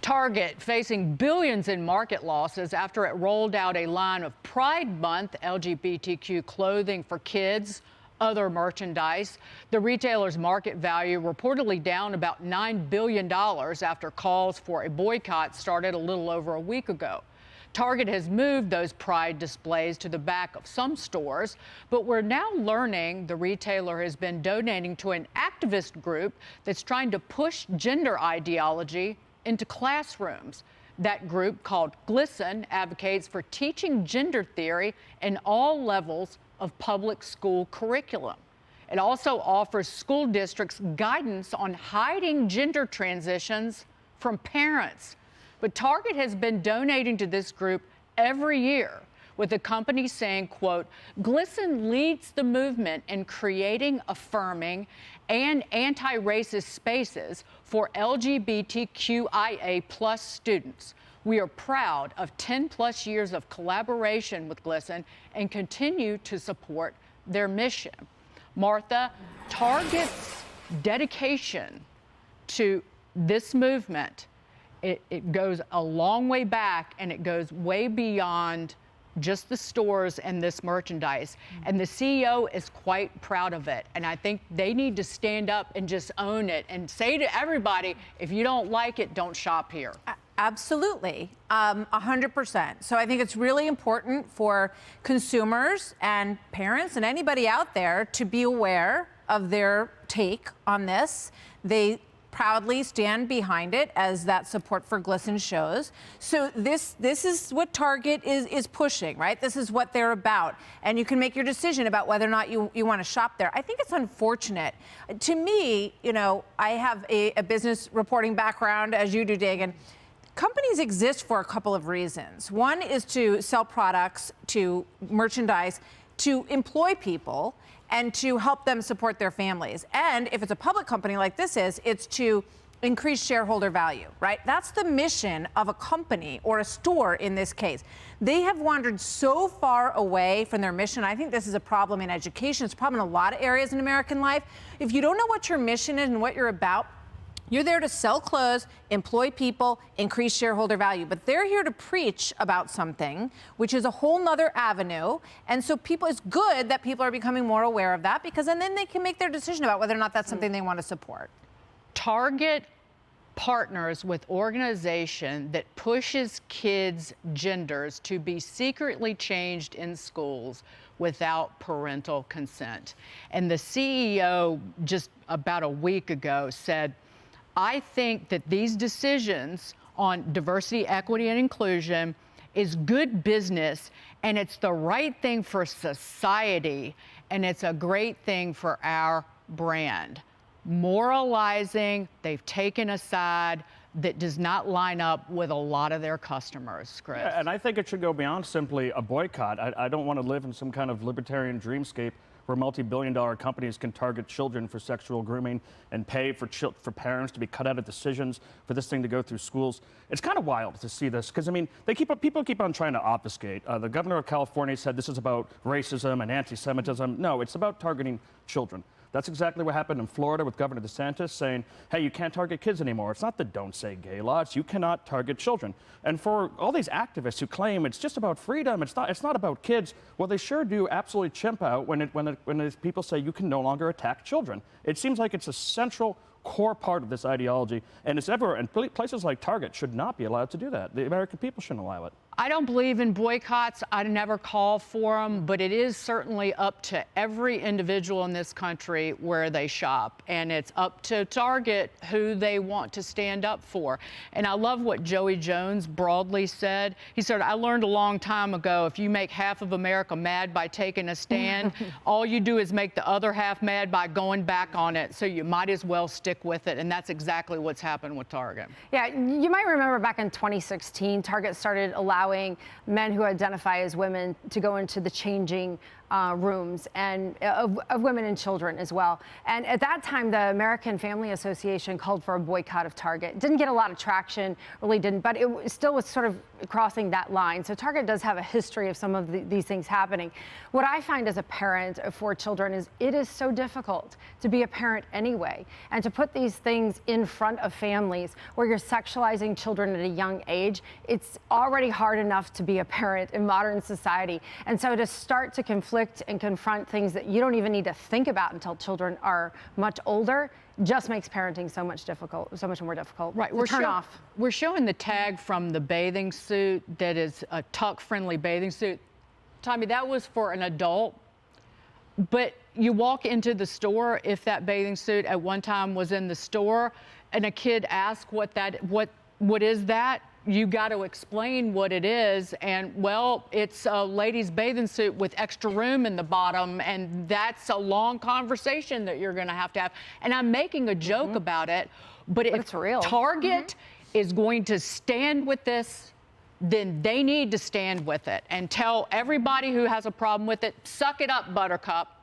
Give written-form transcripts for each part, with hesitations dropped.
Target facing billions in market losses after it rolled out a line of Pride Month LGBTQ clothing for kids, other merchandise. The retailer's market value reportedly down about $9 billion after calls for a boycott started a little over a week ago. Target has moved those Pride displays to the back of some stores, but we're now learning the retailer has been donating to an activist group that's trying to push gender ideology into classrooms. That group, called GLSEN, advocates for teaching gender theory in all levels of public school curriculum. It also offers school districts guidance on hiding gender transitions from parents. But Target has been donating to this group every year, with the company saying, quote, GLSEN leads the movement in creating affirming and anti-racist spaces for LGBTQIA plus students. We are proud of 10 plus years of collaboration with GLSEN and continue to support their mission. Martha, Target's dedication to this movement, it goes a long way back, and it goes way beyond just the stores and this merchandise. And the CEO is quite proud of it. And I think they need to stand up and just own it and say to everybody, if you don't like it, don't shop here. Absolutely, 100%. So I think it's really important for consumers and parents and anybody out there to be aware of their take on this. They proudly stand behind it, as that support for GLSEN shows. So this is what Target is pushing, right? This is what they're about. And you can make your decision about whether or not you want to shop there. I think it's unfortunate. To me, you know, I have a business reporting background, as you do, Dagan. Companies exist for a couple of reasons. One is to sell products, to merchandise, to employ people, and to help them support their families. And if it's a public company like this is, it's to increase shareholder value, right? That's the mission of a company, or a store in this case. They have wandered so far away from their mission. I think this is a problem in education. It's a problem in a lot of areas in American life. If you don't know what your mission is and what you're about, you're there to sell clothes, employ people, increase shareholder value. But they're here to preach about something, which is a whole nother avenue. And so it's good that people are becoming more aware of that, because then they can make their decision about whether or not that's something they want to support. Target partners with organization that pushes kids' genders to be secretly changed in schools without parental consent. And the CEO just about a week ago said, I think that these decisions on diversity, equity, and inclusion is good business, and it's the right thing for society, and it's a great thing for our brand. Moralizing, they've taken a side that does not line up with a lot of their customers, Chris. Yeah, and I think it should go beyond simply a boycott. I don't want to live in some kind of libertarian dreamscape where multi-billion-dollar companies can target children for sexual grooming and pay for parents to be cut out of decisions for this thing to go through schools. It's kind of wild to see this, because, I mean, people keep on trying to obfuscate. The governor of California said this is about racism and anti-Semitism. No, it's about targeting children. That's exactly what happened in Florida with Governor DeSantis saying, hey, you can't target kids anymore. It's not the don't say gay law. It's you cannot target children. And for all these activists who claim it's just about freedom, it's not about kids, well, they sure do absolutely chimp out when people say you can no longer attack children. It seems like it's a central core part of this ideology, and it's everywhere. And places like Target should not be allowed to do that. The American people shouldn't allow it. I don't believe in boycotts. I never call for them, but it is certainly up to every individual in this country where they shop, and it's up to Target who they want to stand up for. And I love what Joey Jones broadly said. He said, I learned a long time ago, if you make half of America mad by taking a stand, all you do is make the other half mad by going back on it, so you might as well stick with it, and that's exactly what's happened with Target. Yeah, you might remember back in 2016, Target started allowing men who identify as women to go into the changing rooms and of women and children as well. And at that time, the American Family Association called for a boycott of Target. Didn't get a lot of traction, really didn't, but it still was sort of crossing that line. So Target does have a history of some of these things happening. What I find as a parent for children is it is so difficult to be a parent anyway, and to put these things in front of families where you're sexualizing children at a young age. It's already hard enough to be a parent in modern society. And so to start to conflict and confront things that you don't even need to think about until children are much older just makes parenting so much more difficult. Right, We're showing the tag from the bathing suit that is a tuck-friendly bathing suit. Tommy, that was for an adult, but you walk into the store, if that bathing suit at one time was in the store, and a kid asks what is that? You got to explain what it is, and well, it's a lady's bathing suit with extra room in the bottom, and that's a long conversation that you're going to have. And I'm making a joke about it, but if it's real. Target is going to stand with this, then they need to stand with it and tell everybody who has a problem with it, suck it up, Buttercup.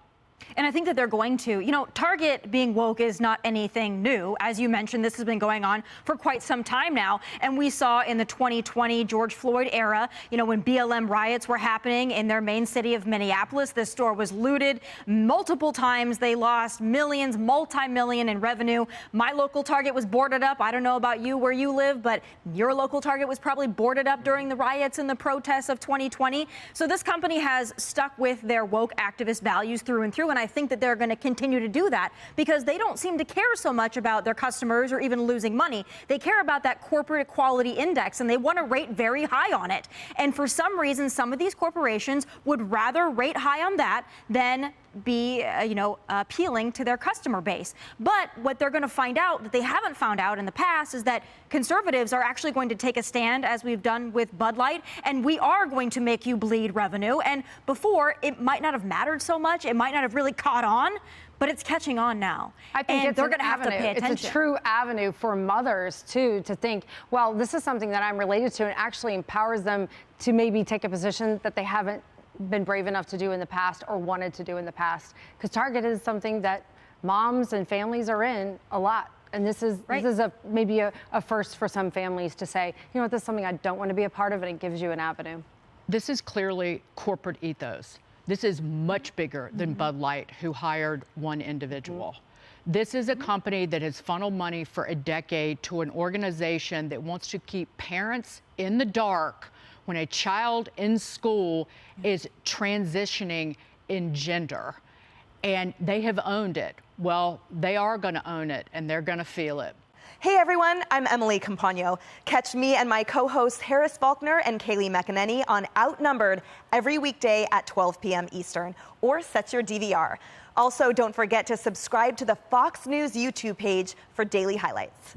And I think that they're going to. You know, Target being woke is not anything new. As you mentioned, this has been going on for quite some time now. And we saw in the 2020 George Floyd era, you know, when BLM riots were happening in their main city of Minneapolis, this store was looted multiple times. They lost millions, multi-million in revenue. My local Target was boarded up. I don't know about you where you live, but your local Target was probably boarded up during the riots and the protests of 2020. So this company has stuck with their woke activist values through and through. And I think that they're going to continue to do that because they don't seem to care so much about their customers or even losing money. They care about that corporate equality index, and they want to rate very high on it. And for some reason, some of these corporations would rather rate high on that than be, appealing to their customer base. But what they're going to find out that they haven't found out in the past is that conservatives are actually going to take a stand, as we've done with Bud Light, and we are going to make you bleed revenue. And before, it might not have mattered so much. It might not have really caught on, but it's catching on now. I think they're going to have to pay attention. It's a true avenue for mothers, too, to think, well, this is something that I'm related to, and actually empowers them to maybe take a position that they haven't been brave enough to do in the past or wanted to do in the past. Because Target is something that moms and families are in a lot. And this is maybe a first for some families to say, you know what, this is something I don't want to be a part of, and it gives you an avenue. This is clearly corporate ethos. This is much bigger than Bud Light, who hired one individual. This is a company that has funneled money for a decade to an organization that wants to keep parents in the dark when a child in school is transitioning in gender. And they have owned it. Well, they are going to own it, and they're going to feel it. Hey everyone, I'm Emily Campagno. Catch me and my co-hosts Harris Faulkner and Kaylee McEnany on Outnumbered every weekday at 12 p.m. Eastern, or set your DVR. Also, don't forget to subscribe to the Fox News YouTube page for daily highlights.